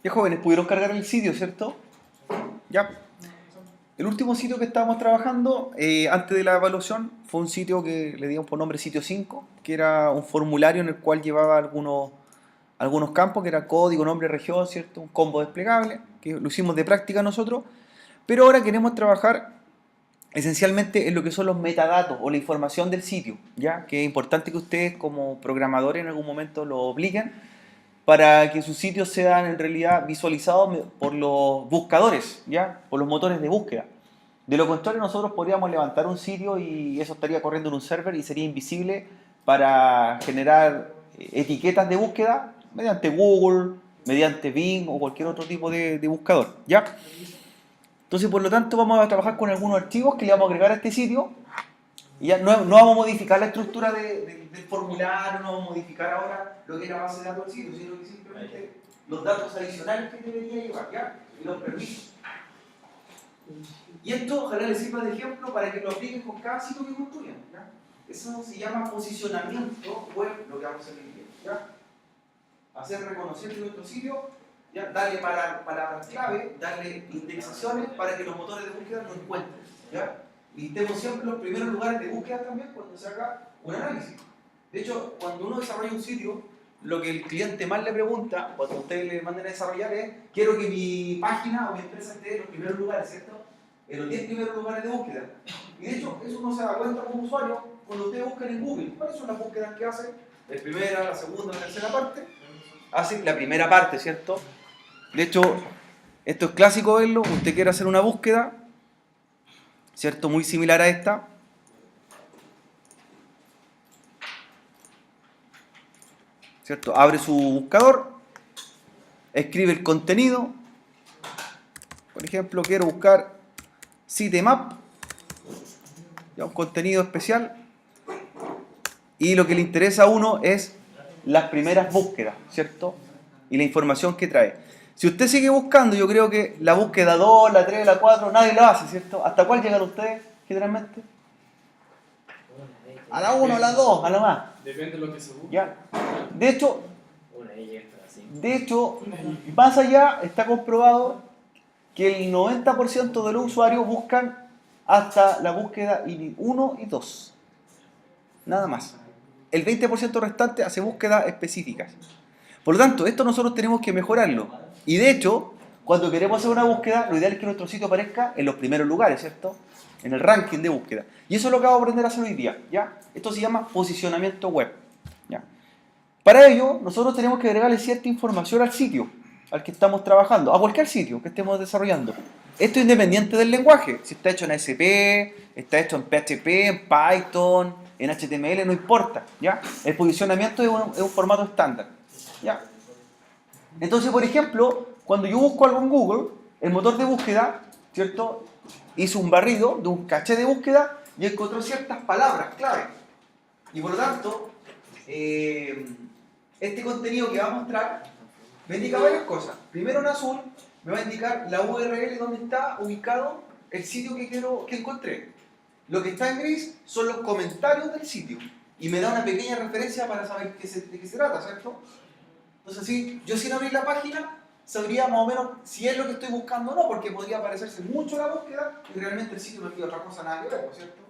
Ya jóvenes, pudieron cargar el sitio, ¿cierto? Ya. El último sitio que estábamos trabajando antes de la evaluación fue un sitio que le dimos por nombre sitio 5, que era un formulario en el cual llevaba algunos campos, que era código, nombre, región, ¿cierto? Un combo desplegable, que lo hicimos de práctica nosotros, pero ahora queremos trabajar esencialmente en lo que son los metadatos o la información del sitio, ¿ya? Que es importante que ustedes como programadores en algún momento lo obliguen para que sus sitios sean en realidad visualizados por los buscadores, ¿ya? Por los motores de búsqueda. De lo contrario, nosotros podríamos levantar un sitio y eso estaría corriendo en un server y sería invisible para generar etiquetas de búsqueda mediante Google, mediante Bing o cualquier otro tipo de buscador, ¿ya? Entonces, por lo tanto, vamos a trabajar con algunos archivos que le vamos a agregar a este sitio y ya no vamos a modificar la estructura del formulario, no vamos a modificar ahora lo que es la base de datos del sitio, sino que simplemente los datos adicionales que debería llevar, ¿ya? Y los permisos. Y esto ojalá les sirva de ejemplo para que lo apliquen con cada sitio que construyan, ¿ya? Eso se llama posicionamiento web, lo que vamos a hacer hoy día, ¿ya? Hacer reconocer nuestro sitio, ¿ya? Darle palabras clave, darle indexaciones para que los motores de búsqueda lo encuentren, ¿ya? Listemos siempre los primeros lugares de búsqueda también cuando se haga un análisis. De hecho, cuando uno desarrolla un sitio, lo que el cliente más le pregunta cuando ustedes le manden a desarrollar es: quiero que mi página o mi empresa esté en los primeros lugares, ¿cierto? En los 10 primeros lugares de búsqueda. Y de hecho, eso uno se da cuenta como usuario cuando ustedes buscan en Google. ¿Cuáles son las búsquedas que hacen? La primera, la segunda, la tercera parte. Hacen la primera parte, ¿cierto? De hecho, esto es clásico verlo. Usted quiere hacer una búsqueda, ¿cierto? Muy similar a esta. ¿Cierto? Abre su buscador, escribe el contenido. Por ejemplo, quiero buscar sitemap, ya un contenido especial. Y lo que le interesa a uno es las primeras búsquedas, ¿cierto? Y la información que trae. Si usted sigue buscando, yo creo que la búsqueda 2, la 3, la 4, nadie lo hace, ¿cierto? ¿Hasta cuál llegan ustedes, generalmente? A la 1, a la 2, a la más. Depende de lo que se busque. ¿Ya? De hecho, más allá está comprobado que el 90% de los usuarios buscan hasta la búsqueda 1 y 2. Nada más. El 20% restante hace búsquedas específicas. Por lo tanto, esto nosotros tenemos que mejorarlo. Y de hecho, cuando queremos hacer una búsqueda, lo ideal es que nuestro sitio aparezca en los primeros lugares, ¿cierto? En el ranking de búsqueda. Y eso es lo que vamos a aprender a hacer hoy día, ¿ya? Esto se llama posicionamiento web, ¿ya? Para ello, nosotros tenemos que agregarle cierta información al sitio al que estamos trabajando, a cualquier sitio que estemos desarrollando. Esto es independiente del lenguaje. Si está hecho en ASP, está hecho en PHP, en Python, en HTML, no importa, ¿ya? El posicionamiento es un formato estándar, ¿ya? Entonces, por ejemplo, cuando yo busco algo en Google, el motor de búsqueda, ¿cierto? Hizo un barrido de un caché de búsqueda y encontró ciertas palabras clave. Y por lo tanto, este contenido que va a mostrar me indica varias cosas. Primero, en azul me va a indicar la URL donde está ubicado el sitio que encontré. Lo que está en gris son los comentarios del sitio y me da una pequeña referencia para saber de qué se trata, ¿cierto? Entonces, sí, yo sin abrir la página sabría más o menos si es lo que estoy buscando o no, porque podría parecerse mucho a la búsqueda y realmente el sitio me pide otra cosa nada que ver, ¿cierto?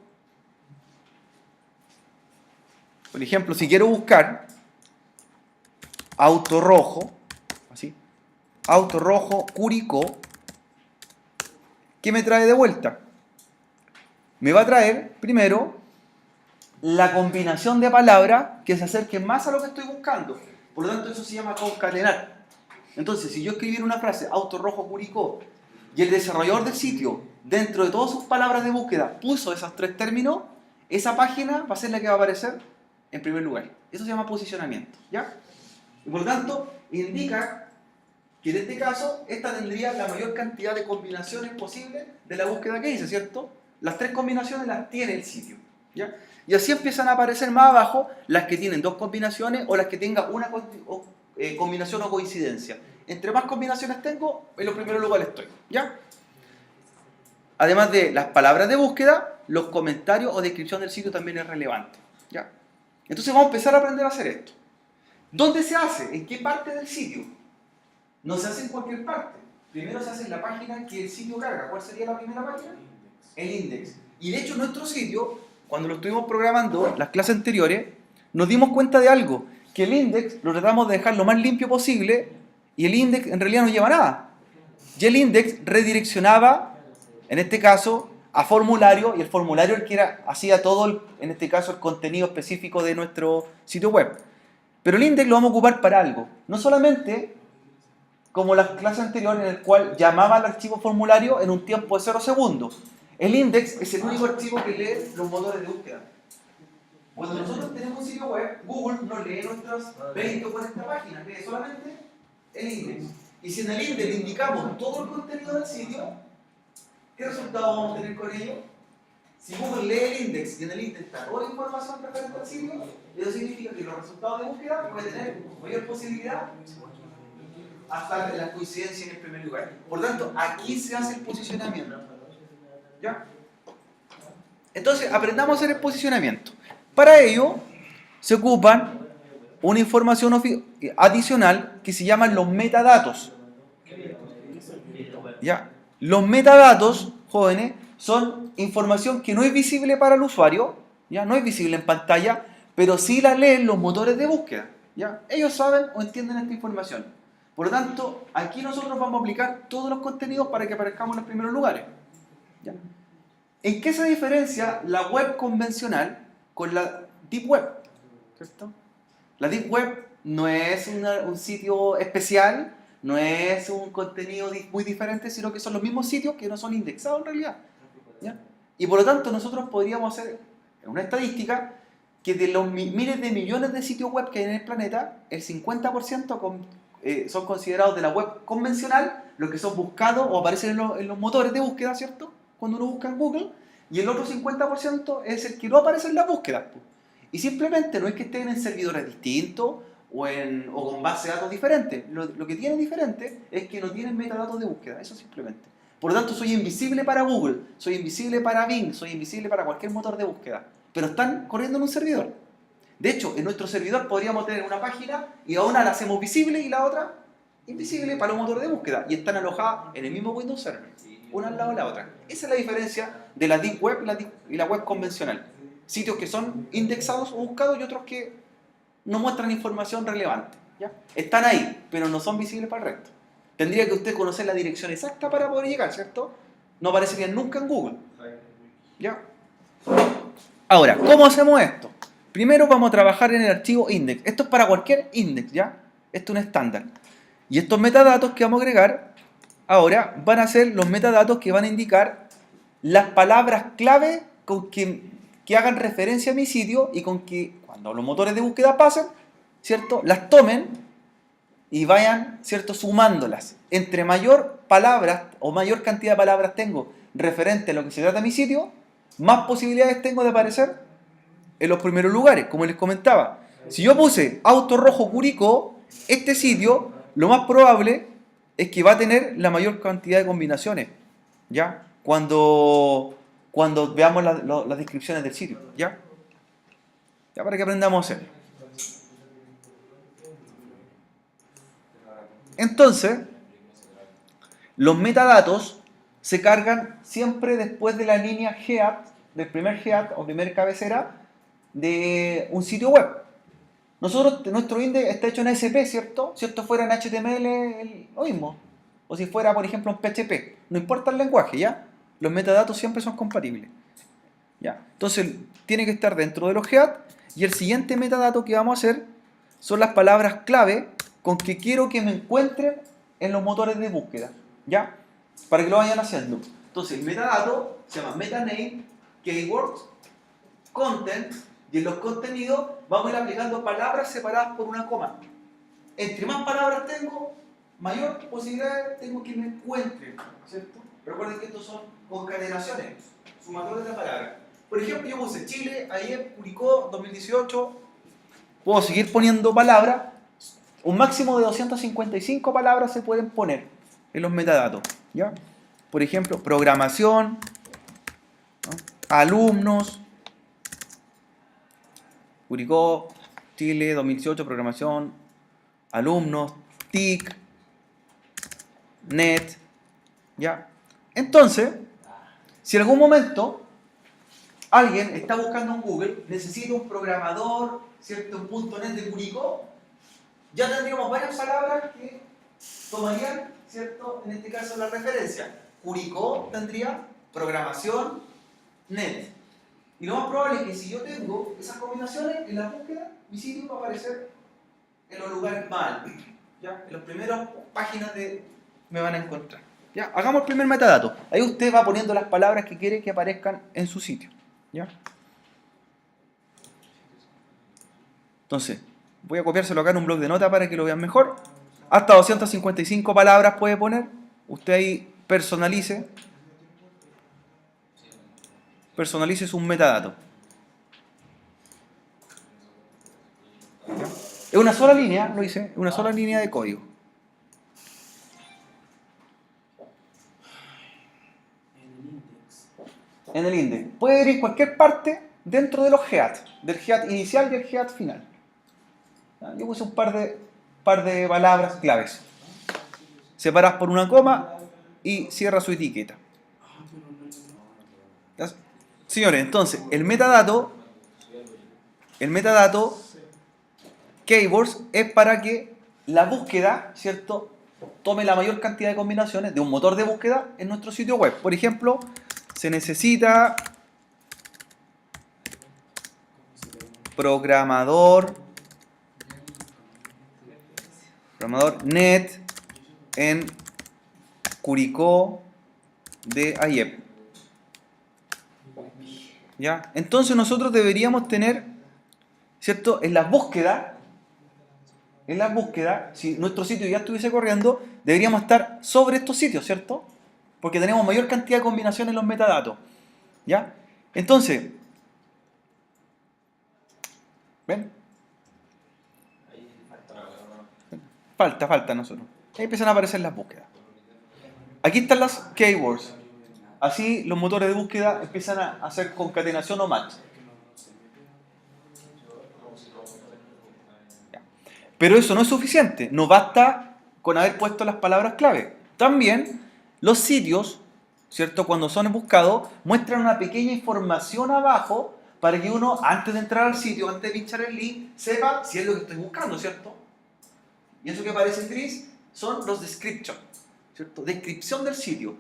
Por ejemplo, si quiero buscar auto rojo, así, auto rojo Curicó, ¿qué me trae de vuelta? Me va a traer, primero, la combinación de palabras que se acerquen más a lo que estoy buscando. Por lo tanto, eso se llama concatenar. Entonces, si yo escribiera una frase, auto rojo Curicó, y el desarrollador del sitio, dentro de todas sus palabras de búsqueda, puso esos tres términos, esa página va a ser la que va a aparecer en primer lugar. Eso se llama posicionamiento, ¿ya? Y por lo tanto, indica que en este caso, esta tendría la mayor cantidad de combinaciones posibles de la búsqueda que hice, ¿cierto? Las tres combinaciones las tiene el sitio, ¿ya? Y así empiezan a aparecer más abajo las que tienen dos combinaciones o las que tengan una combinación o coincidencia. Entre más combinaciones tengo, en los primeros lugares estoy, ¿ya? Además de las palabras de búsqueda, los comentarios o descripción del sitio también es relevante, ¿ya? Entonces vamos a empezar a aprender a hacer esto. ¿Dónde se hace? ¿En qué parte del sitio? no se hace en cualquier parte. Primero se hace en la página que el sitio carga. ¿Cuál sería la primera página? El index. Y de hecho nuestro sitio, cuando lo estuvimos programando, las clases anteriores, nos dimos cuenta de algo, que el index lo tratamos de dejar lo más limpio posible y el index en realidad no lleva nada. Y el index redireccionaba, en este caso, a formulario, y el formulario el que hacía todo, en este caso, el contenido específico de nuestro sitio web. Pero el index lo vamos a ocupar para algo. No solamente como las clases anteriores en el cual llamaba al archivo formulario en un tiempo de 0 segundos. El index es el único archivo que lee los motores de búsqueda. Cuando nosotros tenemos un sitio web, Google no lee nuestras 20 o 40 páginas, lee solamente el index. Y si en el index le indicamos todo el contenido del sitio, ¿qué resultado vamos a tener con ello? Si Google lee el index y en el index está toda la información referente al sitio, eso significa que los resultados de búsqueda pueden tener mayor posibilidad hasta la coincidencia en el primer lugar. Por lo tanto, aquí se hace el posicionamiento. ¿Ya? Entonces, aprendamos a hacer el posicionamiento. Para ello, se ocupan una información adicional que se llaman los metadatos. ¿Ya? Los metadatos, jóvenes, son información que no es visible para el usuario, ¿ya? No es visible en pantalla, pero sí la leen los motores de búsqueda. ¿Ya? Ellos saben o entienden esta información. Por lo tanto, aquí nosotros vamos a aplicar todos los contenidos para que aparezcamos en los primeros lugares. ¿Ya? ¿En qué se diferencia la web convencional con la Deep Web? ¿Cierto? La Deep Web no es un sitio especial, no es un contenido muy diferente, sino que son los mismos sitios que no son indexados en realidad. ¿Ya? Y por lo tanto nosotros podríamos hacer una estadística que de los miles de millones de sitios web que hay en el planeta, el 50% son considerados de la web convencional, los que son buscados o aparecen en los motores de búsqueda, ¿cierto? Cuando uno busca en Google, y el otro 50% es el que no aparece en las búsquedas. Y simplemente no es que estén en servidores distintos o con bases de datos diferentes. Lo que tiene diferente es que no tienen metadatos de búsqueda, eso simplemente. Por lo tanto, soy invisible para Google, soy invisible para Bing, soy invisible para cualquier motor de búsqueda, pero están corriendo en un servidor. De hecho, en nuestro servidor podríamos tener una página y a una la hacemos visible y la otra invisible para los motores de búsqueda, y están alojadas en el mismo Windows Server, una al lado de la otra. Esa es la diferencia de la Deep Web y la web convencional. Sitios que son indexados o buscados y otros que no muestran información relevante. ¿Ya? Están ahí, pero no son visibles para el resto. Tendría que usted conocer la dirección exacta para poder llegar, ¿cierto? No aparecerían nunca en Google. ¿Ya? Ahora, ¿cómo hacemos esto? Primero vamos a trabajar en el archivo index. Esto es para cualquier index, ¿ya? Esto es un estándar. Y estos metadatos que vamos a agregar ahora van a ser los metadatos que van a indicar las palabras clave con que hagan referencia a mi sitio y con que cuando los motores de búsqueda pasen, ¿cierto? Las tomen y vayan, ¿cierto? Sumándolas. Entre mayor palabras o mayor cantidad de palabras tengo referente a lo que se trata de mi sitio, más posibilidades tengo de aparecer en los primeros lugares, como les comentaba. Si yo puse Auto Rojo Curicó, este sitio, lo más probable es que va a tener la mayor cantidad de combinaciones, ¿ya? Cuando veamos las descripciones del sitio, ¿ya? Ya para que aprendamos a hacer. Entonces, los metadatos se cargan siempre después de la línea head, del primer head o primer cabecera de un sitio web. Nuestro index está hecho en ASP, ¿cierto? Si esto fuera en HTML, lo mismo. O si fuera, por ejemplo, en PHP. No importa el lenguaje, ¿ya? Los metadatos siempre son compatibles. ¿Ya? Entonces, tiene que estar dentro de los head. Y el siguiente metadato que vamos a hacer son las palabras clave con que quiero que me encuentren en los motores de búsqueda. ¿Ya? Para que lo vayan haciendo. Entonces, el metadato se llama metaname, keywords, content, y en los contenidos vamos a ir aplicando palabras separadas por una coma. Entre más palabras tengo, mayor posibilidad tengo que me encuentren, ¿cierto? Recuerden que estos son concatenaciones, sumatorios de palabras. Por ejemplo, yo puse Chile, ayer, Curicó, 2018. Puedo seguir poniendo palabras. Un máximo de 255 palabras se pueden poner en los metadatos, ¿ya? Por ejemplo, programación, ¿no? Alumnos, Curicó, Chile, 2018, programación, alumnos, TIC, net, ¿ya? Entonces, si en algún momento alguien está buscando en Google, necesita un programador, ¿cierto? Un punto .net de Curicó, ya tendríamos varias palabras que tomarían, ¿cierto? En este caso la referencia. Curicó tendría programación net. Y lo más probable es que si yo tengo esas combinaciones en la búsqueda, mi sitio va a aparecer en los lugares más altos. ¿Ya? En las primeras páginas me van a encontrar. ¿Ya? Hagamos el primer metadato. Ahí usted va poniendo las palabras que quiere que aparezcan en su sitio. ¿Ya? Entonces, voy a copiárselo acá en un bloc de notas para que lo vean mejor. Hasta 255 palabras puede poner. Usted ahí personalice un metadato. ¿Ya? Es una sola línea, lo hice, una sola línea de código. En el index. Puede ir en cualquier parte dentro de los head, del head inicial y el head final. ¿Ya? Yo puse un par de palabras claves. Separas por una coma y cierra su etiqueta. ¿Ya? Señores, entonces, el metadato keywords es para que la búsqueda, ¿cierto?, tome la mayor cantidad de combinaciones de un motor de búsqueda en nuestro sitio web. Por ejemplo, se necesita programador net en Curicó de AIEP. ¿Ya? Entonces nosotros deberíamos tener, ¿cierto?, en las búsquedas, si nuestro sitio ya estuviese corriendo, deberíamos estar sobre estos sitios, ¿cierto? Porque tenemos mayor cantidad de combinaciones en los metadatos. ¿Ya? Entonces, ¿ven? Falta nosotros. Ahí empiezan a aparecer las búsquedas. Aquí están las keywords. Así los motores de búsqueda empiezan a hacer concatenación o match. Pero eso no es suficiente. No basta con haber puesto las palabras clave. También los sitios, ¿cierto?, cuando son buscados, muestran una pequeña información abajo para que uno, antes de entrar al sitio, antes de pinchar el link, sepa si es lo que estoy buscando, ¿cierto? Y eso que aparece en gris son los descriptions, ¿cierto? Descripción del sitio.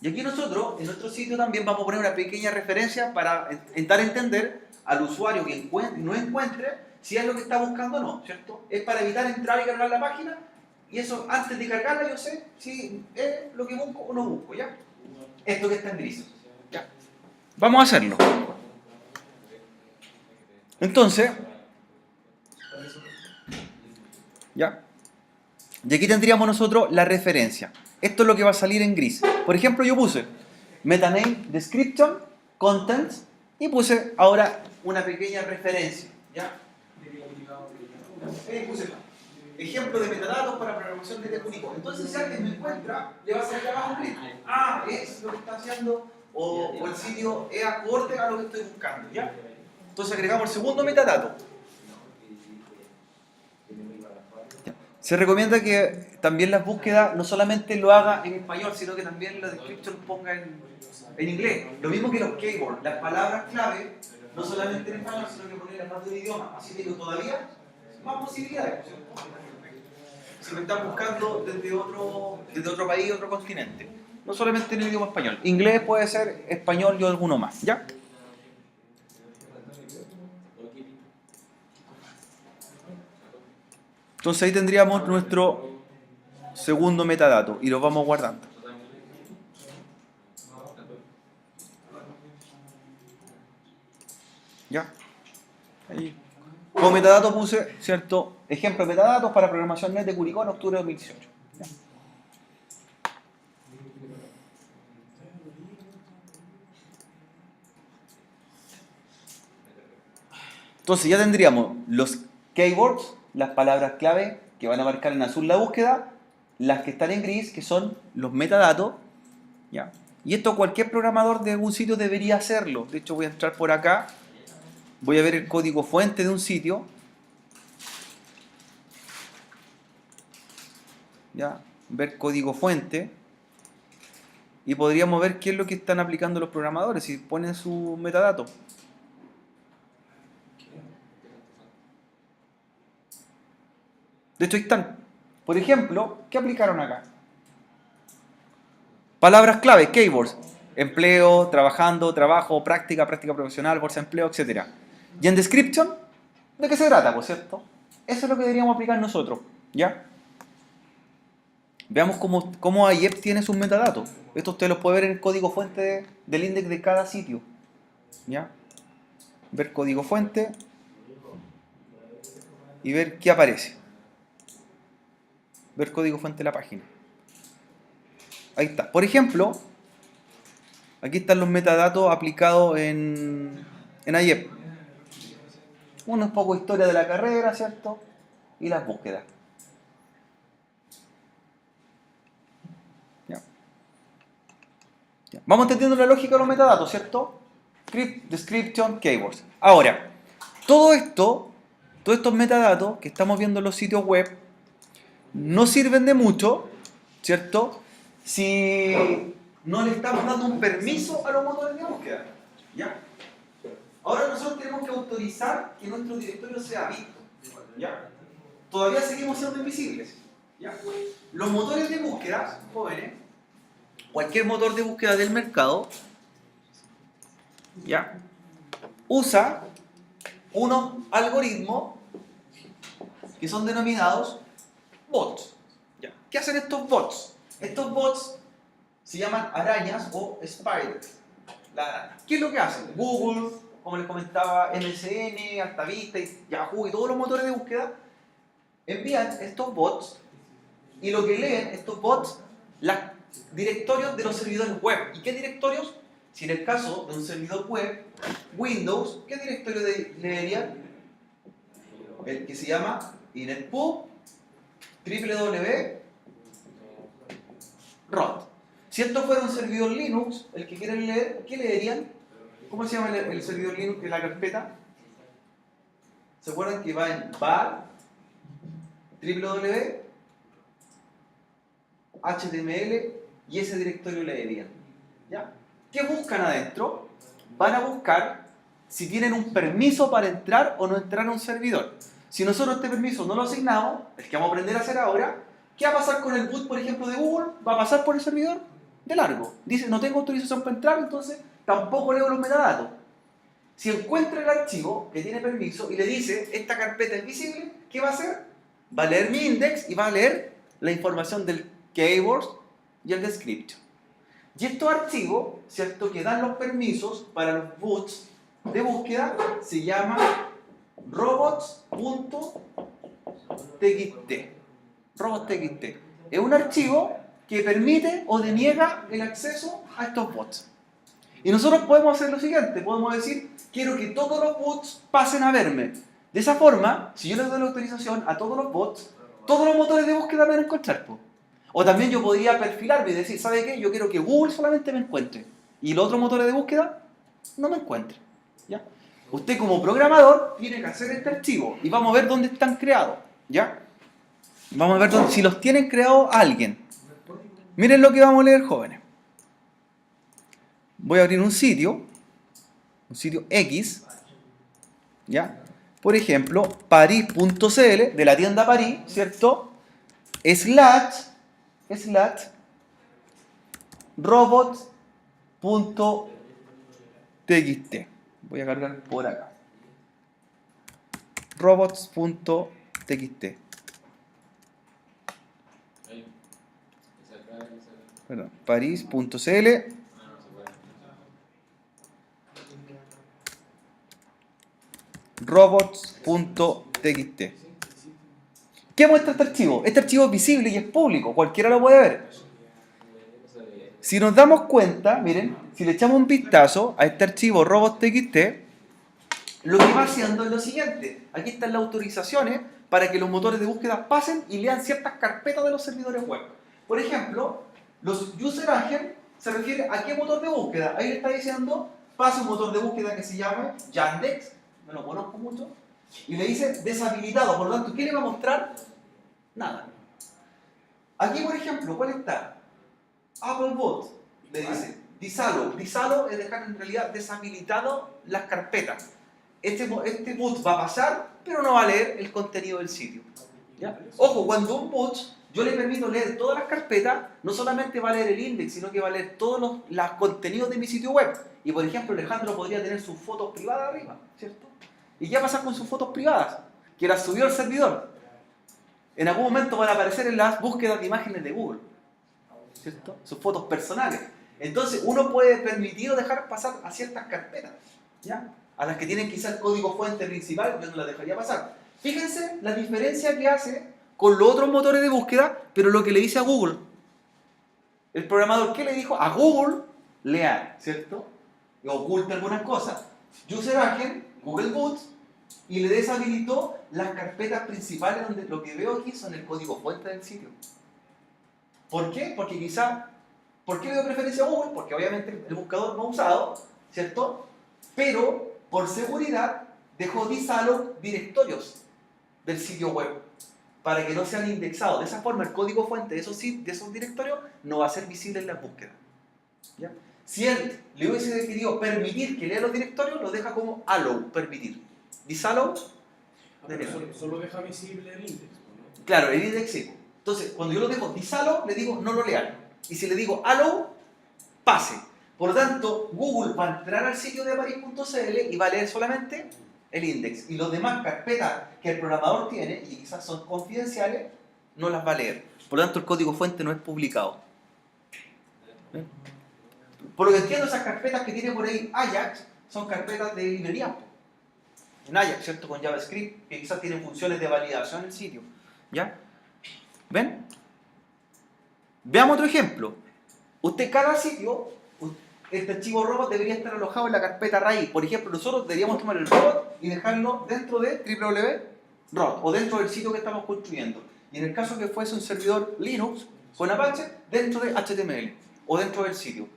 Y aquí nosotros, en nuestro sitio también vamos a poner una pequeña referencia para dar a entender al usuario que no encuentre si es lo que está buscando o no, ¿cierto? Es para evitar entrar y cargar la página, y eso, antes de cargarla, yo sé si es lo que busco o no busco, ¿ya? Esto que está en gris. ¿Ya? Vamos a hacerlo. Entonces, ¿ya? Y aquí tendríamos nosotros la referencia. Esto es lo que va a salir en gris. Por ejemplo, yo puse metaname, description, contents, y puse ahora una pequeña referencia, ¿ya? Puse ejemplo de metadatos para programación de Curicó. Entonces, si alguien me encuentra, le va a salir abajo un clic. Ah, es lo que está haciendo, o el sitio es acorde a lo que estoy buscando, ¿ya? Entonces agregamos el segundo metadato. Se recomienda que también las búsquedas no solamente lo haga en español, sino que también la description ponga en inglés. Lo mismo que los keywords, las palabras clave, no solamente en español, sino que poner en más de un idioma. Así tengo todavía más posibilidades. Si me están buscando desde otro país, otro continente. No solamente en el idioma español. Inglés puede ser español y alguno más, ¿ya? Entonces ahí tendríamos nuestro segundo metadato y lo vamos guardando. ¿Ya? Ahí. Como metadato puse, ¿cierto? Ejemplo de metadatos para programación net de Curicó en octubre de 2018. ¿Ya? Entonces ya tendríamos los keywords, las palabras clave que van a marcar en azul la búsqueda, las que están en gris, que son los metadatos, ¿ya? Y esto cualquier programador de algún sitio debería hacerlo. De hecho, voy a entrar por acá, voy a ver el código fuente de un sitio, ¿ya? ver código fuente, y podríamos ver qué es lo que están aplicando los programadores, si ponen su metadato. De hecho, ahí están. Por ejemplo, ¿qué aplicaron acá? Palabras clave, keywords. Empleo, trabajando, trabajo, práctica, práctica profesional, bolsa de empleo, etc. Y en description, ¿de qué se trata, por cierto? Eso es lo que deberíamos aplicar nosotros, ¿ya? Veamos cómo IEP tiene sus metadatos. Esto usted lo puede ver en el código fuente del index de cada sitio, ¿ya? Ver código fuente y ver qué aparece. Ver código fuente de la página. Ahí está. Por ejemplo, aquí están los metadatos aplicados en IEP. Un poco historia de la carrera, ¿cierto? Y las búsquedas. ¿Ya? Ya. Vamos entendiendo la lógica de los metadatos, ¿cierto? Script, description, keywords. Ahora, todos estos metadatos que estamos viendo en los sitios web no sirven de mucho, ¿cierto? Si no le estamos dando un permiso a los motores de búsqueda. ¿Ya? Ahora nosotros tenemos que autorizar que nuestro directorio sea visto. ¿Ya? Todavía seguimos siendo invisibles. ¿Ya? Los motores de búsqueda, jóvenes, cualquier motor de búsqueda del mercado, ¿ya? Usa unos algoritmos que son denominados bots. ¿Ya? ¿Qué hacen estos bots? Estos bots se llaman arañas o spiders. ¿Qué es lo que hacen? Google, como les comentaba, MSN, Altavista, Yahoo y todos los motores de búsqueda envían estos bots y lo que leen estos bots, los directorios de los servidores web. ¿Y qué directorios? Si en el caso de un servidor web, Windows, ¿qué directorio leería? El que se llama inetpub www.rot. Si esto fuera un servidor Linux, el que quieren leer, ¿qué leerían? ¿Cómo se llama el servidor Linux de la carpeta? ¿Se acuerdan que va en var www HTML y ese directorio leerían? ¿Ya? ¿Qué buscan adentro? Van a buscar si tienen un permiso para entrar o no entrar a un servidor. Si nosotros este permiso no lo asignamos, el que vamos a aprender a hacer ahora, ¿qué va a pasar con el boot, por ejemplo, de Google? ¿Va a pasar por el servidor? De largo. Dice, no tengo autorización para entrar, entonces tampoco leo los metadatos. Si encuentra el archivo que tiene permiso y le dice, esta carpeta es visible, ¿qué va a hacer? Va a leer mi index y va a leer la información del keywords y el description. Y estos archivos, ¿cierto?, que dan los permisos para los boots de búsqueda, se llama robots.txt. Robots.txt. Es un archivo que permite o deniega el acceso a estos bots. Y nosotros podemos hacer lo siguiente, podemos decir, quiero que todos los bots pasen a verme. De esa forma, si yo le doy la autorización a todos los bots, todos los motores de búsqueda me van a encontrar. O también yo podría perfilarme y decir, ¿sabe qué? Yo quiero que Google solamente me encuentre y los otros motores de búsqueda no me encuentren. ¿Ya? Usted como programador tiene que hacer este archivo y vamos a ver dónde están creados. ¿Ya? Vamos a ver si los tienen creados alguien. Miren lo que vamos a leer, jóvenes. Voy a abrir un sitio X, ¿ya? Por ejemplo, paris.cl, de la tienda París, ¿cierto? Slash robots.txt. Voy a cargar por acá. robots.txt. Perdón, paris.cl robots.txt. ¿Qué muestra este archivo? Este archivo es visible y es público, cualquiera lo puede ver. Si nos damos cuenta, miren, si le echamos un vistazo a este archivo robots.txt, lo que va haciendo es lo siguiente. Aquí están las autorizaciones para que los motores de búsqueda pasen y lean ciertas carpetas de los servidores web. Por ejemplo, los user agent se refiere a qué motor de búsqueda. Ahí le está diciendo, pasa un motor de búsqueda que se llama Yandex, no lo conozco mucho, y le dice deshabilitado. Por lo tanto, ¿qué le va a mostrar? Nada. Aquí, por ejemplo, ¿cuál está? Applebot, le dice, disalo. Disalo es dejar en realidad deshabilitado las carpetas. Este boot va a pasar, pero no va a leer el contenido del sitio. ¿Ya? Ojo, cuando un boot yo le permito leer todas las carpetas, no solamente va a leer el index, sino que va a leer todos los contenidos de mi sitio web. Y por ejemplo, Alejandro podría tener sus fotos privadas arriba, ¿cierto? ¿Y qué va a pasar con sus fotos privadas? Que las subió al servidor. En algún momento van a aparecer en las búsquedas de imágenes de Google, ¿cierto? Sus fotos personales. Entonces uno puede permitir o dejar pasar a ciertas carpetas, ¿ya? A las que tienen quizá el código fuente principal, yo no las dejaría pasar. Fíjense la diferencia que hace con los otros motores de búsqueda, pero lo que le dice a Google. El programador, ¿qué le dijo? A Google, lea, ¿cierto? Y oculta algunas cosas. User agent, Google Boot, y le deshabilitó las carpetas principales donde lo que veo aquí son el código fuente del sitio. ¿Por qué? Porque quizá, ¿por qué le doy preferencia a Google? Porque obviamente el buscador no usado, ¿cierto? Pero por seguridad dejó disalo directorios del sitio web para que no sean indexados. De esa forma el código fuente de esos directorios no va a ser visible en la búsqueda. ¿Ya? Si él le hubiese querido permitir que lea los directorios, lo deja como allow, permitir. Disallow, solo deja visible el index, ¿no? Claro, el index sí. Entonces, cuando yo lo dejo disallow, le digo no lo lean. Y si le digo allow, pase. Por lo tanto, Google va a entrar al sitio de Paris.cl y va a leer solamente el index. Y los demás carpetas que el programador tiene, y quizás son confidenciales, no las va a leer. Por lo tanto, el código fuente no es publicado. ¿Ven? Por lo que entiendo, esas carpetas que tiene por ahí Ajax son carpetas de librería. En Ajax, ¿cierto? Con JavaScript, que quizás tienen funciones de validación en el sitio. ¿Ya? ¿Ven? Veamos otro ejemplo. Usted, cada sitio, este archivo robot debería estar alojado en la carpeta raíz. Por ejemplo, nosotros deberíamos tomar el robot y dejarlo dentro de www.robot o dentro del sitio que estamos construyendo. Y en el caso que fuese un servidor Linux con Apache, dentro de HTML o dentro del sitio.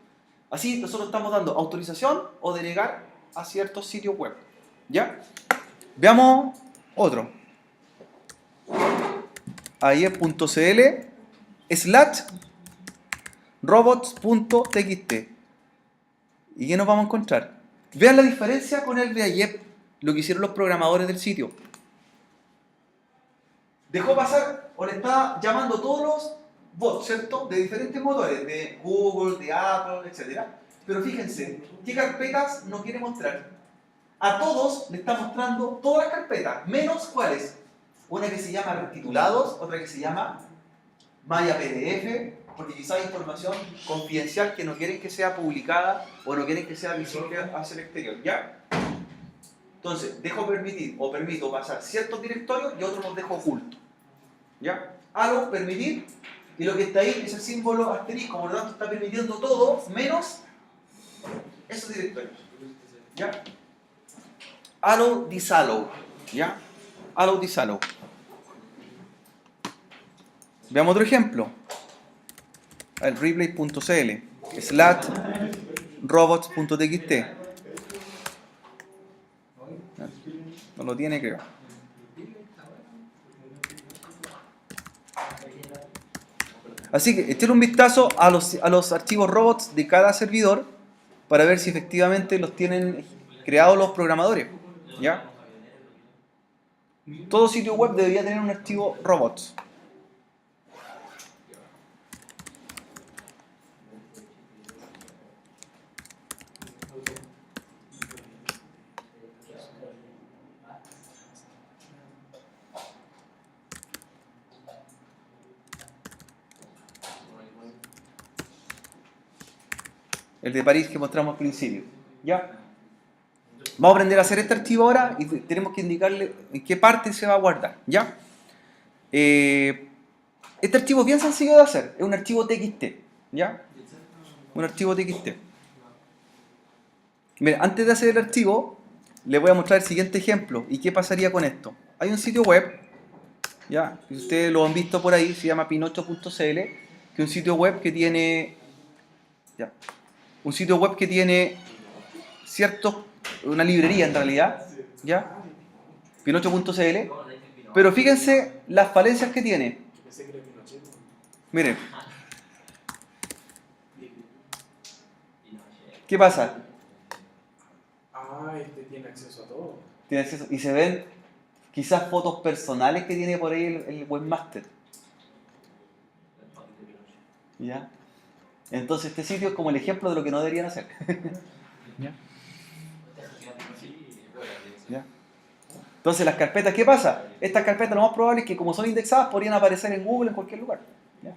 Así nosotros estamos dando autorización o denegar a ciertos sitios web. ¿Ya? Veamos otro. aie.cl/robots.txt. ¿Y qué nos vamos a encontrar? Vean la diferencia con el de ayer, lo que hicieron los programadores del sitio. Dejó pasar, o le estaba llamando todos los bots, ¿cierto? De diferentes motores, de Google, de Apple, etc. Pero fíjense, ¿qué carpetas nos quiere mostrar? A todos le está mostrando todas las carpetas, menos cuáles. Una que se llama retitulados, otra que se llama Maya PDF, porque quizá hay información confidencial que no quieren que sea publicada o no quieren que sea visible hacia el exterior, ¿ya? Entonces, dejo permitir o permito pasar ciertos directorios y otros los dejo ocultos, ¿ya? Algo, permitir, y lo que está ahí es el símbolo asterisco, por lo tanto está permitiendo todo menos esos directorios, ¿ya? Allow, disallow, ¿ya? Allow, disallow. Veamos otro ejemplo. El replay.cl/robots.txt. No lo tiene, creo. Así que échale un vistazo a los archivos robots de cada servidor para ver si efectivamente los tienen creados los programadores. ¿Ya? Todo sitio web debería tener un archivo robots. El de París que mostramos al principio. ¿Ya? Vamos a aprender a hacer este archivo ahora y tenemos que indicarle en qué parte se va a guardar. ¿Ya? Este archivo es bien sencillo de hacer. Es un archivo TXT. ¿Ya? Un archivo TXT. Mira, antes de hacer el archivo, les voy a mostrar el siguiente ejemplo. ¿Y qué pasaría con esto? Hay un sitio web, ¿ya? Que ustedes lo han visto por ahí, se llama pinocho.cl, que es un sitio web que tiene... ¿ya? Un sitio web que tiene una librería en realidad, ¿ya? Pinocho.cl, pero fíjense las falencias que tiene. Miren. ¿Qué pasa? Ah, este tiene acceso a todo. Tiene acceso, y se ven quizás fotos personales que tiene por ahí el webmaster. ¿Ya? Entonces este sitio es como el ejemplo de lo que no deberían hacer. ¿Ya? ¿Ya? Entonces las carpetas, ¿qué pasa? Estas carpetas lo más probable es que como son indexadas podrían aparecer en Google en cualquier lugar. ¿Ya?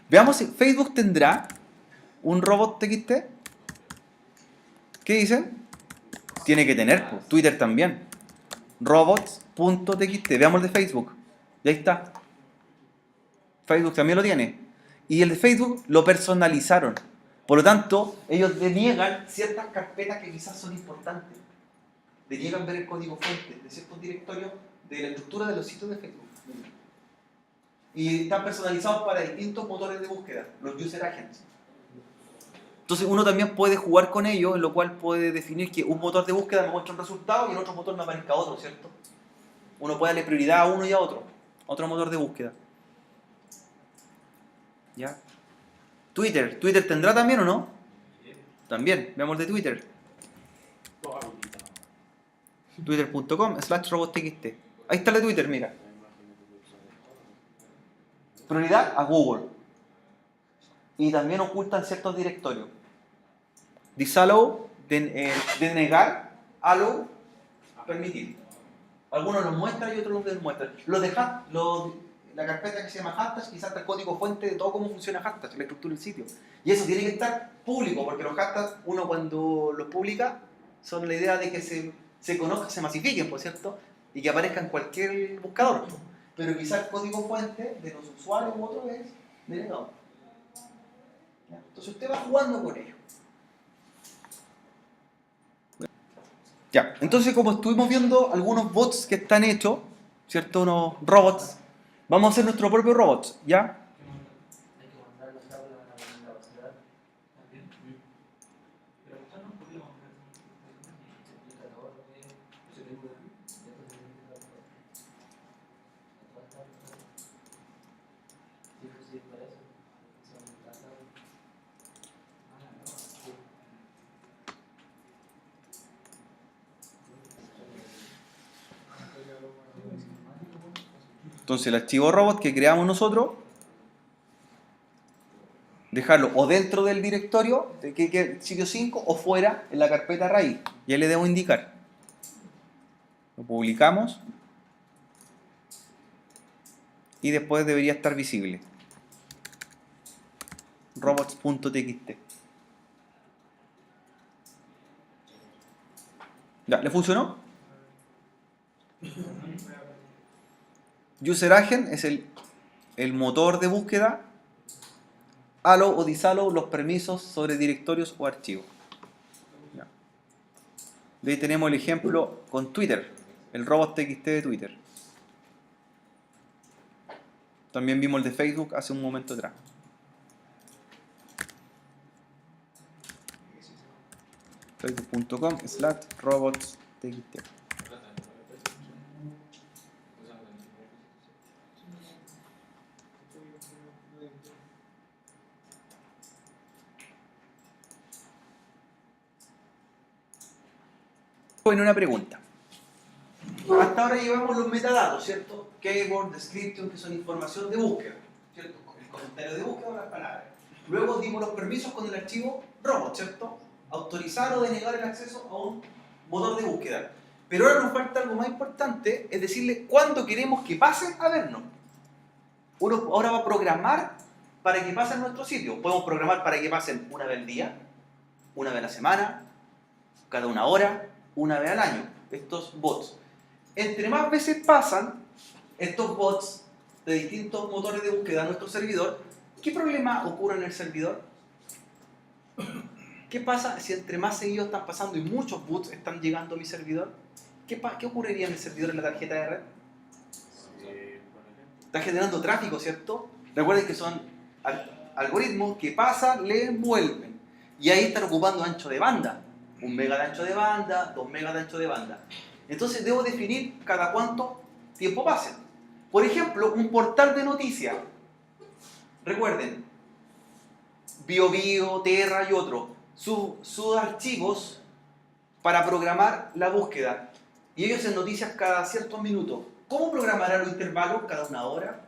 Veamos si Facebook tendrá un robot TXT. ¿Qué dicen? Tiene que tener, pues. Twitter también. Robots.txt. Veamos el de Facebook. Y ahí está. Facebook también lo tiene. Y el de Facebook lo personalizaron. Por lo tanto, ellos deniegan ciertas carpetas que quizás son importantes. Deniegan ver el código fuente de ciertos directorios de la estructura de los sitios de Facebook. Y están personalizados para distintos motores de búsqueda, los user agents. Entonces uno también puede jugar con ello, en lo cual puede definir que un motor de búsqueda me muestra un resultado y en otro motor me aparezca otro, ¿cierto? Uno puede darle prioridad a uno y a otro motor de búsqueda. ¿Ya? Twitter tendrá también o no? También, veamos el de Twitter. Todo habilitado. Twitter.com/robottxt. Ahí está el de Twitter, mira. Prioridad a Google. Y también ocultan ciertos directorios. Disallow, denegar, allow, permitir. Algunos los muestran y otros los desmuestran. La carpeta que se llama hashtags quizás está el código fuente de todo cómo funciona hashtags, la estructura del sitio. Y eso tiene que estar público, porque los hashtags, uno cuando los publica, son la idea de que se conozcan, se masifiquen, por cierto, y que aparezcan en cualquier buscador. Pero quizás el código fuente de los usuarios u otro es denegado. Entonces usted va jugando con ello. Ya, entonces como estuvimos viendo algunos bots que están hechos, ¿cierto? Unos robots, vamos a hacer nuestro propio robot, ¿ya? Entonces el archivo robot que creamos nosotros, dejarlo o dentro del directorio de sitio 5 o fuera en la carpeta raíz. Ya le debo indicar. Lo publicamos y después debería estar visible. Robots.txt. ¿Ya? ¿Le funcionó? User Agent es el motor de búsqueda. Allow o disallow los permisos sobre directorios o archivos. ¿Ya? De ahí tenemos el ejemplo con Twitter, el robot.txt de Twitter. También vimos el de Facebook hace un momento atrás. Facebook.com/robots.txt. Bueno, una pregunta. Hasta ahora llevamos los metadatos, ¿cierto? Keyword, description, que son información de búsqueda, ¿cierto? El comentario de búsqueda o las palabras. Luego dimos los permisos con el archivo robot, ¿cierto? Autorizar o denegar el acceso a un motor de búsqueda. Pero ahora nos falta algo más importante, es decirle cuándo queremos que pasen a vernos. Uno ahora va a programar para que pasen a nuestro sitio. Podemos programar para que pasen una vez al día, una vez a la semana, cada una hora, una vez al año, estos bots. Entre más veces pasan estos bots de distintos motores de búsqueda a nuestro servidor, ¿qué problema ocurre en el servidor? ¿Qué pasa si entre más seguidos están pasando y muchos bots están llegando a mi servidor? ¿Qué ocurriría en el servidor en la tarjeta de red? Está generando tráfico, ¿cierto? Recuerden que son algoritmos que pasan, leen, vuelven. Y ahí están ocupando ancho de banda. 1 mega de ancho de banda, 2 megas de ancho de banda. Entonces debo definir cada cuánto tiempo pase. Por ejemplo, un portal de noticias. recuerden, BioBio, Terra y otros, sus archivos para programar la búsqueda. Y ellos en noticias cada ciertos minutos. ¿Cómo programarán los intervalos? ¿Cada una hora?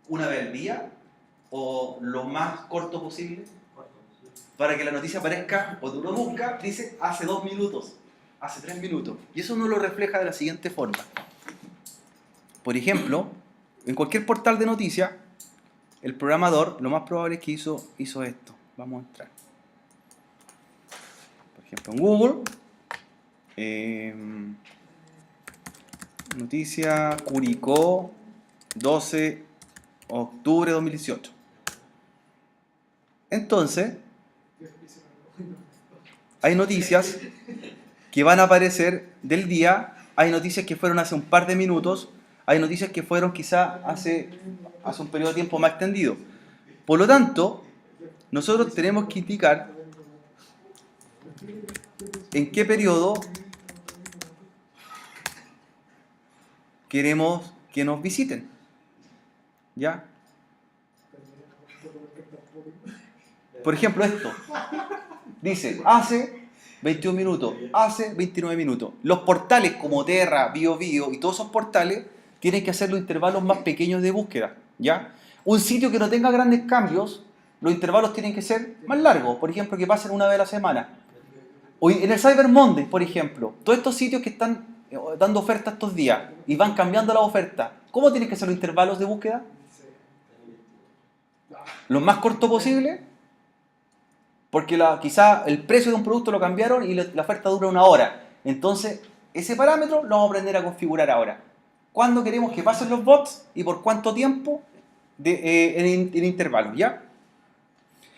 ¿Una vez al día? ¿O lo más corto posible? Para que la noticia aparezca, cuando uno busca, dice hace 2 minutos, hace 3 minutos. Y eso uno lo refleja de la siguiente forma. Por ejemplo, en cualquier portal de noticias, el programador lo más probable es que hizo esto. Vamos a entrar. Por ejemplo, en Google, noticia Curicó, 12 de octubre de 2018. Entonces, hay noticias que van a aparecer del día, hay noticias que fueron hace un par de minutos, hay noticias que fueron quizá hace un periodo de tiempo más extendido. Por lo tanto, nosotros tenemos que indicar en qué periodo queremos que nos visiten. ¿Ya? Por ejemplo, esto. Dice, hace 21 minutos, hace 29 minutos. Los portales como Terra, BioBio y todos esos portales tienen que hacer los intervalos más pequeños de búsqueda. ¿Ya? Un sitio que no tenga grandes cambios, los intervalos tienen que ser más largos. Por ejemplo, que pasen una vez a la semana. O en el Cyber Monday, por ejemplo, todos estos sitios que están dando ofertas estos días y van cambiando las ofertas, ¿cómo tienen que ser los intervalos de búsqueda? Lo más corto posible, porque quizá el precio de un producto lo cambiaron y la oferta dura 1 hora. Entonces, ese parámetro lo vamos a aprender a configurar ahora. ¿Cuándo queremos que pasen los bots y por cuánto tiempo en intervalos? ¿Ya?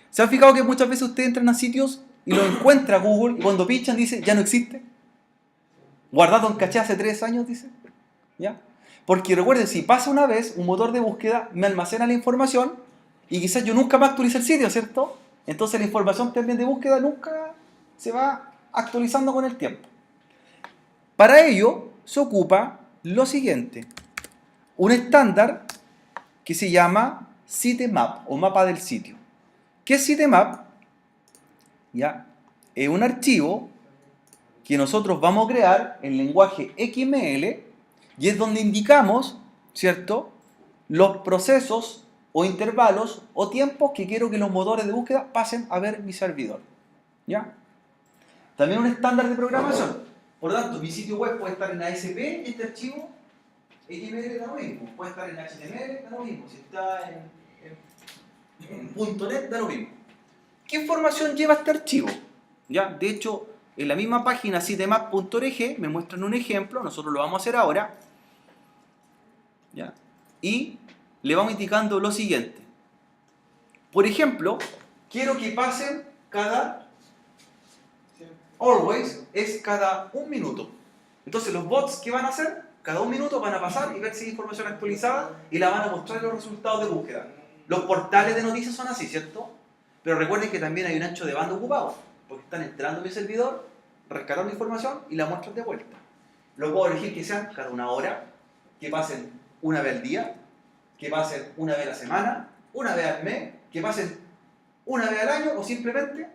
¿Se han fijado que muchas veces ustedes entran a sitios y lo encuentra Google y cuando pinchan dice ya no existe? Guardado en caché hace 3 años, dice. ¿Ya? Porque recuerden, si pasa una vez, un motor de búsqueda me almacena la información y quizás yo nunca más actualice el sitio, ¿cierto? Entonces la información también de búsqueda nunca se va actualizando con el tiempo. Para ello se ocupa lo siguiente. Un estándar que se llama sitemap o mapa del sitio. ¿Qué es sitemap? ¿Ya? Es un archivo que nosotros vamos a crear en lenguaje XML y es donde indicamos, ¿cierto?, los procesos o intervalos o tiempos que quiero que los motores de búsqueda pasen a ver mi servidor. ¿Ya? También un estándar de programación. Por lo tanto, mi sitio web puede estar en ASP y este archivo XML da lo mismo. Puede estar en HTML, da lo mismo. Si está en .NET, da lo mismo. ¿Qué información lleva este archivo? ¿Ya? De hecho, en la misma página sitemap.org me muestran un ejemplo, nosotros lo vamos a hacer ahora. ¿Ya? Y le vamos indicando lo siguiente. Por ejemplo, quiero que pasen always es cada 1 minuto. Entonces los bots, ¿qué van a hacer? Cada 1 minuto van a pasar y ver si hay información actualizada y la van a mostrar en los resultados de búsqueda. Los portales de noticias son así, ¿cierto? Pero recuerden que también hay un ancho de banda ocupado, porque están entrando a mi servidor, rescatando información y la muestran de vuelta. Lo puedo elegir que sean cada 1 hora, que pasen 1 vez al día, que pasen 1 vez a la semana, 1 vez al mes, que pasen 1 vez al año o simplemente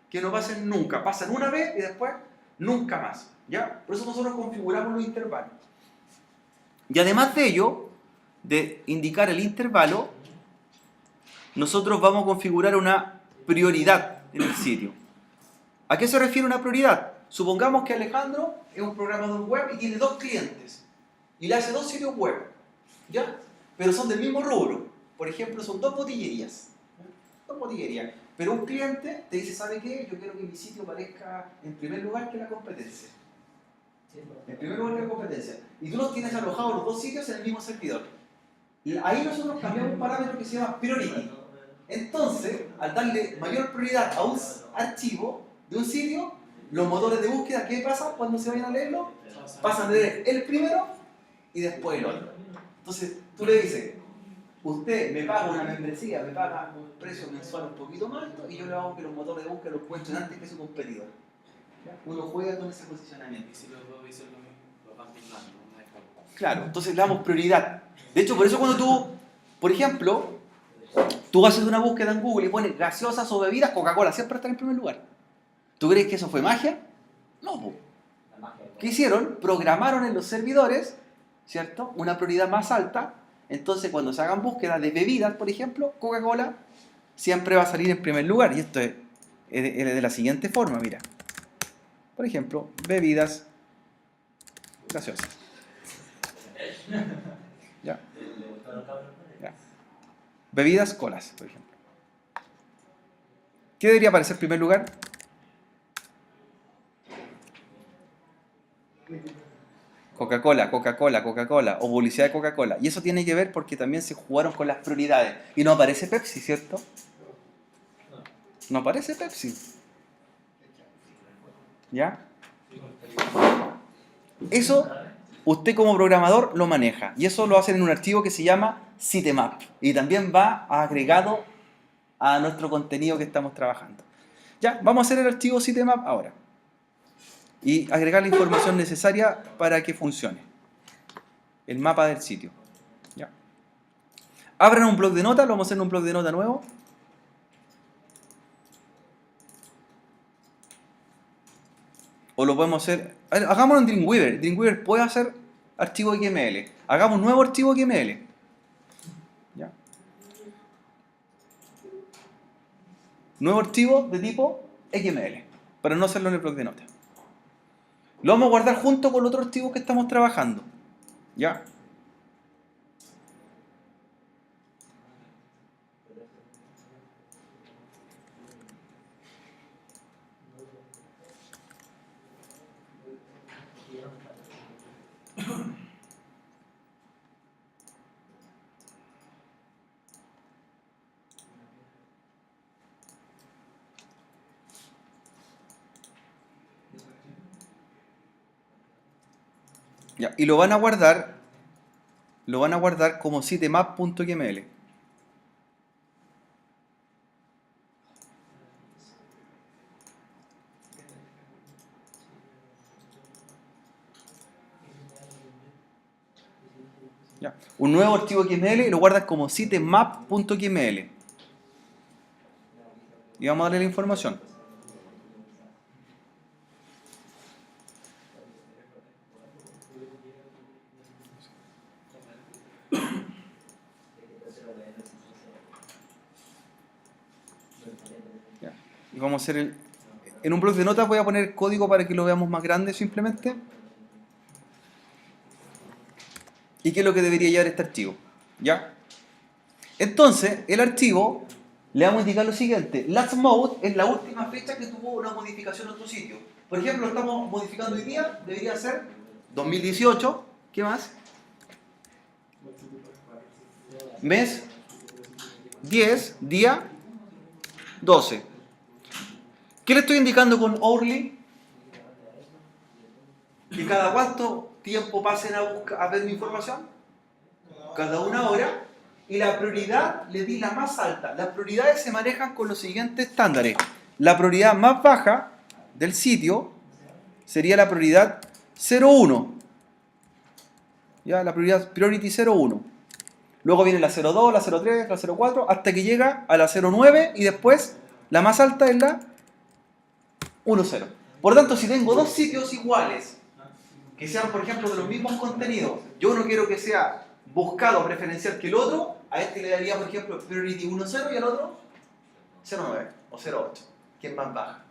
que no pasen nunca. Pasan 1 vez y después nunca más. ¿Ya? Por eso nosotros configuramos los intervalos. Y además de ello, de indicar el intervalo, nosotros vamos a configurar una prioridad en el sitio. ¿A qué se refiere una prioridad? Supongamos que Alejandro es un programador web y tiene 2 clientes y le hace 2 sitios web, ¿ya? Pero son del mismo rubro. Por ejemplo, son 2 botillerías. 2 botillerías. Pero un cliente te dice, ¿sabe qué? Yo quiero que mi sitio aparezca en primer lugar que la competencia. En primer lugar que la competencia. Y tú los tienes alojados los 2 sitios en el mismo servidor. Y ahí nosotros cambiamos un parámetro que se llama priority. Entonces, al darle mayor prioridad a un archivo de un sitio, los motores de búsqueda, ¿qué pasa cuando se vayan a leerlo? Pasan de leer el primero y después el otro. Entonces, tú le dices, usted me paga una membresía, me paga un precio mensual un poquito más alto y yo le hago que los motores de búsqueda lo encuentren antes que su competidor. Uno juega con ese posicionamiento. Y si los dos dicen lo mismo, lo van filmando. Claro, entonces le damos prioridad. De hecho, por eso cuando tú, por ejemplo, Tú haces una búsqueda en Google y pones gaseosas o bebidas, Coca-Cola siempre está en primer lugar. ¿Tú crees que eso fue magia? No, po. ¿Qué hicieron? Programaron en los servidores, ¿cierto?, una prioridad más alta. Entonces, cuando se hagan búsquedas de bebidas, por ejemplo, Coca-Cola siempre va a salir en primer lugar. Y esto es de la siguiente forma, mira. Por ejemplo, bebidas gaseosas. ¿Ya? ¿Ya? Bebidas colas, por ejemplo. ¿Qué debería aparecer en primer lugar? Coca-Cola, Coca-Cola, Coca-Cola, o publicidad de Coca-Cola. Y eso tiene que ver porque también se jugaron con las prioridades. Y no aparece Pepsi, ¿cierto? No aparece Pepsi. ¿Ya? Eso, usted como programador lo maneja. Y eso lo hacen en un archivo que se llama sitemap. Y también va agregado a nuestro contenido que estamos trabajando. Ya, vamos a hacer el archivo sitemap ahora. Y agregar la información necesaria para que funcione. El mapa del sitio. ¿Ya? Abran un bloc de notas, lo vamos a hacer en un bloc de notas nuevo. O lo podemos hacer... Hagámoslo en Dreamweaver. Dreamweaver puede hacer archivo XML. Hagamos un nuevo archivo XML. ¿Ya? Nuevo archivo de tipo XML. Para no hacerlo en el bloc de notas. Lo vamos a guardar junto con el otro archivo que estamos trabajando. ¿Ya? Ya, y lo van a guardar como sitemap.xml. Ya. Un nuevo archivo XML y lo guardan como sitemap.xml. Y vamos a darle la información. Ya. Y vamos a hacer en un bloc de notas voy a poner código para que lo veamos más grande simplemente. ¿Y qué es lo que debería llevar este archivo? ¿Ya? Entonces, el archivo le vamos a indicar lo siguiente. Last mode es la última fecha que tuvo una modificación en tu sitio. Por ejemplo, lo estamos modificando hoy día, debería ser 2018. ¿Qué más? Mes 10, día 12. ¿Qué le estoy indicando con hourly? ¿Que cada cuánto tiempo pasen a ver mi información? Cada una hora. Y la prioridad le di la más alta. Las prioridades se manejan con los siguientes estándares. La prioridad más baja del sitio sería la prioridad 01. ¿Ya? La prioridad priority 01. Luego viene la 02, la 03, la 04, hasta que llega a la 09 y después la más alta es la 10. Por lo tanto, si tengo dos sitios iguales, que sean, por ejemplo, de los mismos contenidos, yo no quiero que sea buscado preferencial que el otro, a este le daría, por ejemplo, priority 10 y al otro 09 o 08, que es más baja.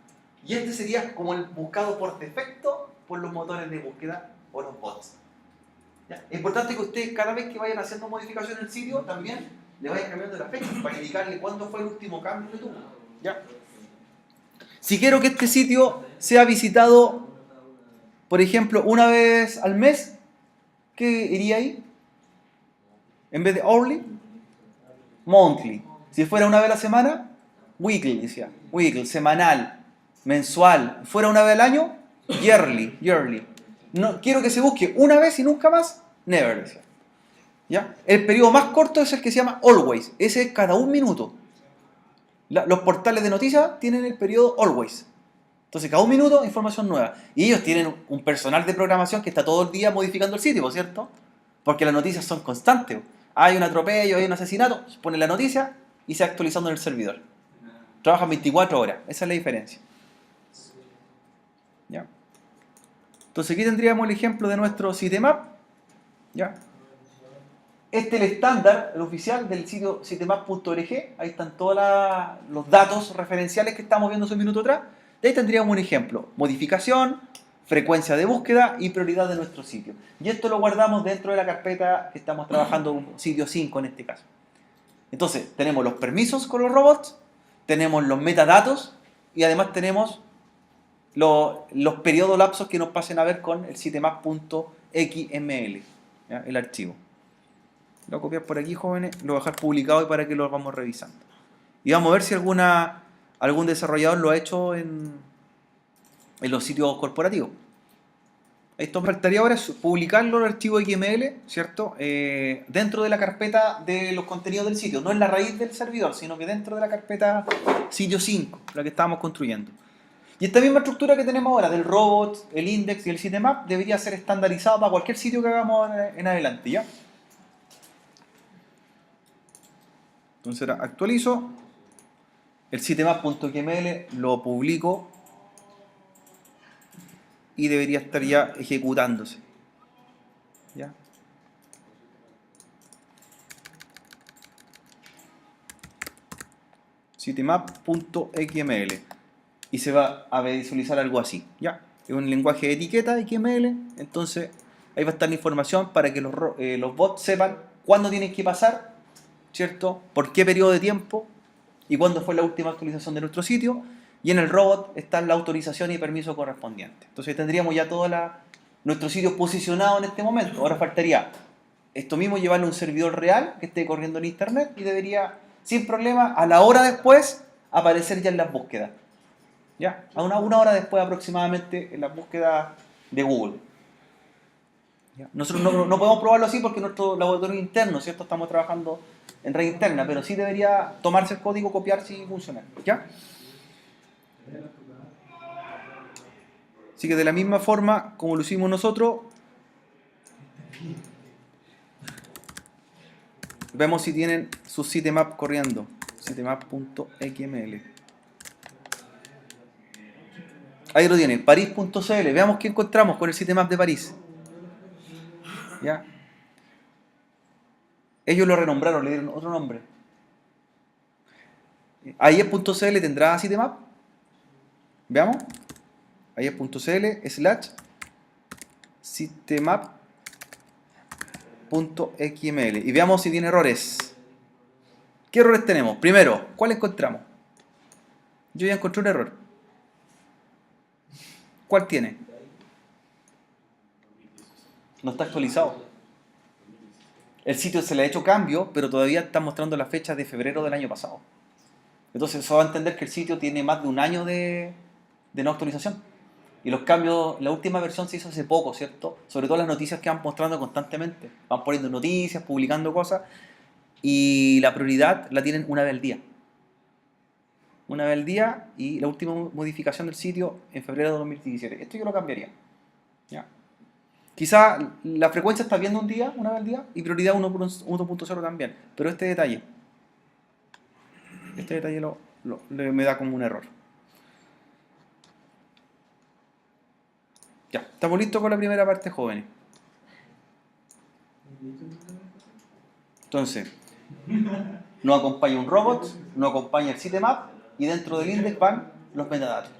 Y este sería como el buscado por defecto por los motores de búsqueda o los bots. ¿Ya? Es importante que ustedes, cada vez que vayan haciendo modificaciones en el sitio, también le vayan cambiando la fecha para indicarle cuándo fue el último cambio que tuvo. ¿Ya? Si quiero que este sitio sea visitado, por ejemplo, una vez al mes, ¿qué iría ahí? En vez de hourly, monthly. Si fuera una vez a la semana, weekly, decía. Weekly, semanal, mensual. Fuera una vez al año, yearly. No, quiero que se busque una vez y nunca más, never, decía. ¿Ya? El periodo más corto es el que se llama always. Ese es cada un minuto. Los portales de noticias tienen el periodo always. Entonces, cada un minuto, información nueva. Y ellos tienen un personal de programación que está todo el día modificando el sitio, ¿cierto? Porque las noticias son constantes. Hay un atropello, hay un asesinato, ponen la noticia y se va actualizando en el servidor. Trabajan 24 horas, esa es la diferencia. ¿Ya? Entonces aquí tendríamos el ejemplo de nuestro sitemap. ¿Ya? Este es el estándar, el oficial del sitio sitemap.org. Ahí están todos los datos referenciales que estamos viendo hace un minuto atrás. De ahí tendríamos un ejemplo: modificación, frecuencia de búsqueda y prioridad de nuestro sitio. Y esto lo guardamos dentro de la carpeta que estamos trabajando, sitio 5 en este caso. Entonces, tenemos los permisos con los robots, tenemos los metadatos y además tenemos los periodos lapsos que nos pasen a ver con el sitemap.xml, ¿ya? El archivo. Lo voy a copiar por aquí, jóvenes, lo voy a dejar publicado y para que lo vamos revisando. Y vamos a ver si algún desarrollador lo ha hecho en los sitios corporativos. Esto me faltaría ahora es publicarlo en el archivo XML, ¿cierto? Dentro de la carpeta de los contenidos del sitio, no en la raíz del servidor, sino que dentro de la carpeta sitio 5, la que estábamos construyendo. Y esta misma estructura que tenemos ahora del robot, el index y el sitemap debería ser estandarizado para cualquier sitio que hagamos en adelante, ¿ya? Entonces ahora actualizo, el sitemap.xml lo publico y debería estar ya ejecutándose. ¿Ya? sitemap.xml y se va a visualizar algo así. ¿Ya? Es un lenguaje de etiqueta XML, entonces ahí va a estar la información para que los bots sepan cuándo tienen que pasar, ¿cierto? Por qué periodo de tiempo y cuándo fue la última actualización de nuestro sitio. Y en el robot están la autorización y permiso correspondiente. Entonces tendríamos ya todo nuestro sitio posicionado en este momento. Ahora faltaría esto mismo llevarlo a un servidor real que esté corriendo en internet y debería, sin problema, a la hora después, aparecer ya en las búsquedas. ¿Ya? A una hora después aproximadamente en las búsquedas de Google. ¿Ya? Nosotros no podemos probarlo así porque nuestro laboratorio interno, ¿cierto? Estamos trabajando en red interna, pero sí debería tomarse el código, copiarse y funcionar. ¿Ya? Así que de la misma forma como lo hicimos nosotros, vemos si tienen su sitemap corriendo. sitemap.xml. Ahí lo tienen, paris.cl. Veamos qué encontramos con el sitemap de París. ¿Ya? Ellos lo renombraron, le dieron otro nombre. AIES.cl tendrá sitemap. Veamos. AIES.cl/sitemap.xml y veamos si tiene errores. ¿Qué errores tenemos? Primero, ¿cuál encontramos? Yo ya encontré un error. ¿Cuál tiene? No está actualizado. El sitio se le ha hecho cambio, pero todavía está mostrando la fecha de febrero del año pasado. Entonces eso va a entender que el sitio tiene más de un año de no actualización. Y los cambios, la última versión se hizo hace poco, ¿cierto? Sobre todo las noticias que van mostrando constantemente. Van poniendo noticias, publicando cosas. Y la prioridad la tienen una vez al día. Una vez al día y la última modificación del sitio en febrero de 2017. Esto yo lo cambiaría. ¿Ya? Quizá la frecuencia está viendo una vez al día, y prioridad 1.0 también. Pero este detalle me da como un error. Ya, estamos listos con la primera parte, jóvenes. Entonces, nos acompaña un robot, nos acompaña el sitemap y dentro del index van los metadatos.